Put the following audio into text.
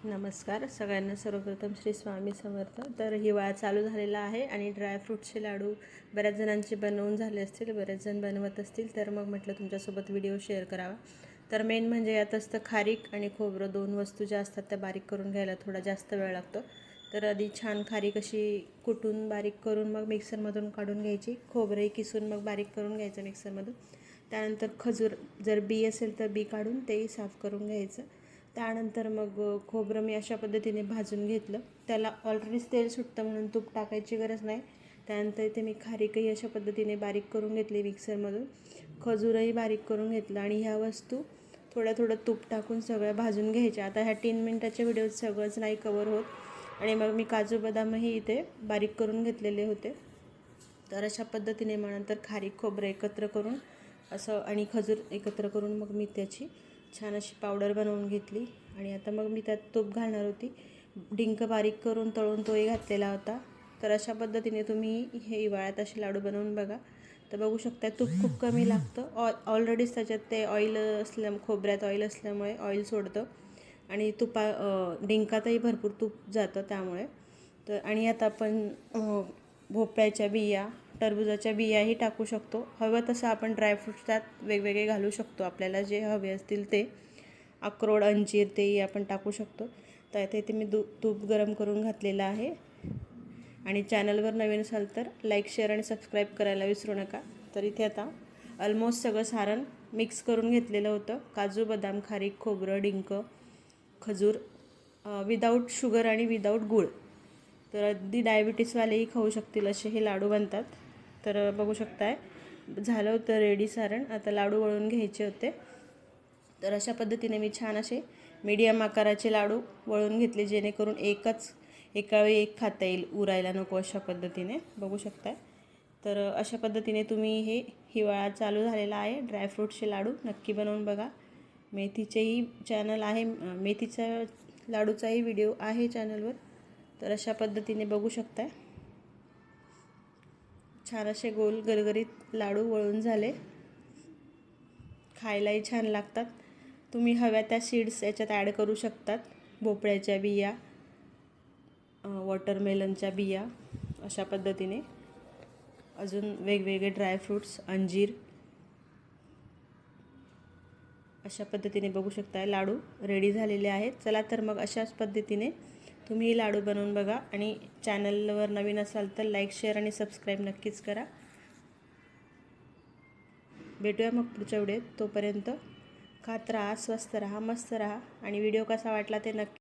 नमस्कार सगळ्यांना. सर्वप्रथम श्री स्वामी समर्थ. तर हिवाळा चालू झालेला आहे आणि ड्रायफ्रूटचे लाडू बऱ्याच जणांचे बनवून झाले असतील, बरेच जण बनवत असतील. तर मग म्हटलं तुमच्यासोबत व्हिडिओ शेअर करावा. तर मेन म्हणजे यात असतं खारीक आणि खोबरं, दोन वस्तू ज्या असतात त्या बारीक करून घ्यायला थोडा जास्त वेळ लागतो. तर आधी छान खारीक अशी कुटून बारीक करून मग मिक्सरमधून काढून घ्यायची. खोबरंही किसून मग बारीक करून घ्यायचं मिक्सरमधून. त्यानंतर खजूर जर बी असेल तर बी काढून तेही साफ करून घ्यायचं. त्यानंतर मग खोबरं मी अशा पद्धतीने भाजून घेतलं. त्याला ऑलरेडीच तेल सुटतं म्हणून तूप टाकायची गरज नाही. त्यानंतर इथे मी खारीकही अशा पद्धतीने बारीक करून घेतली मिक्सरमधून. खजूरही बारीक करून घेतलं आणि ह्या वस्तू थोडं तूप टाकून सगळ्या भाजून घ्यायच्या. आता ह्या 3 मिनटाच्या व्हिडिओत सगळंच नाही कवर होत. आणि मग मी काजू बदामही इथे बारीक करून घेतलेले होते. तर अशा पद्धतीने मग नंतर खारीक खोबरं एकत्र करून असं आणि खजूर एकत्र करून मग मी त्याची छान अशी पावडर बनवून घेतली. आणि आता मग मी त्यात तूप घालणार होती. डिंक बारीक करून तळून तोही घातलेला होता. तर अशा पद्धतीने तुम्ही हे हिवाळ्यात असे लाडू बनवून बघा. तर बघू शकता तूप खूप कमी लागतं. ऑलरेडीच त्याच्यात ते ऑइल खोबऱ्यात ऑइल असल्यामुळे ऑइल सोडतं आणि डिंकातही भरपूर तूप जातं त्यामुळे. तर आणि आता आपण भोपळ्याच्या बिया, टरबुजाच्या बियाही टाकू शकतो. हवं तसं आपण ड्रायफ्रूट्स त्यात वेगवेगळे घालू शकतो, आपल्याला जे हवे असतील ते. अक्रोड, अंजीर तेही आपण टाकू शकतो. तर इथे मी तूप गरम करून घातलेलं आहे. आणि चॅनलवर नवीन असाल तर लाईक, शेअर आणि सबस्क्राईब करायला विसरू नका. तर इथे आता ऑलमोस्ट सगळं सारण मिक्स करून घेतलेलं होतं. काजू, बदाम, खारीक, खोबरं, डिंक, खजूर, विदाऊट शुगर आणि विदाऊट गूळ. तर अगदी डायबिटीसवालेही खाऊ शकतील असे हे लाडू बनतात. तर बघू शकताय झालं होतं रेडी सारण. आता लाडू वळून घ्यायचे होते. तर अशा पद्धतीने मी छान असे मीडियम आकाराचे लाडू वळून घेतले, जेणेकरून एका वेळी एक खाता येईल, उरायला नको अशा पद्धतीने. बघू शकताय. तर अशा पद्धतीने तुम्ही हे हिवाळा चालू झालेला आहे, ड्रायफ्रूटचे लाडू नक्की बनवून बघा. मेथीचेही चॅनल आहे, मेथीचा लाडूचाही व्हिडिओ आहे चॅनलवर. तर अशा पद्धतीने बघू शकताय छान असे गोल गरगरीत लाडू वळून झाले. खायलाही छान लागतात. तुम्ही हव्या त्या सीड्स याच्यात ॲड करू शकतात. भोपळ्याच्या बिया, वॉटरमेलनच्या बिया, अशा पद्धतीने अजून वेगवेगळे ड्रायफ्रूट्स, अंजीर, अशा पद्धतीने बघू शकता लाडू रेडी झालेले आहेत. चला तर मग अशाच पद्धतीने तुम्ही लाडू बनवून बघा. आणि चॅनलवर नवीन असाल तर लाईक, शेअर आणि सबस्क्राईब नक्कीच करा. भेटूया मग पुढच्या व्हिडिओत. तोपर्यंत खात राहा, स्वस्त राहा, मस्त राहा. आणि व्हिडिओ कसा वाटला ते नक्की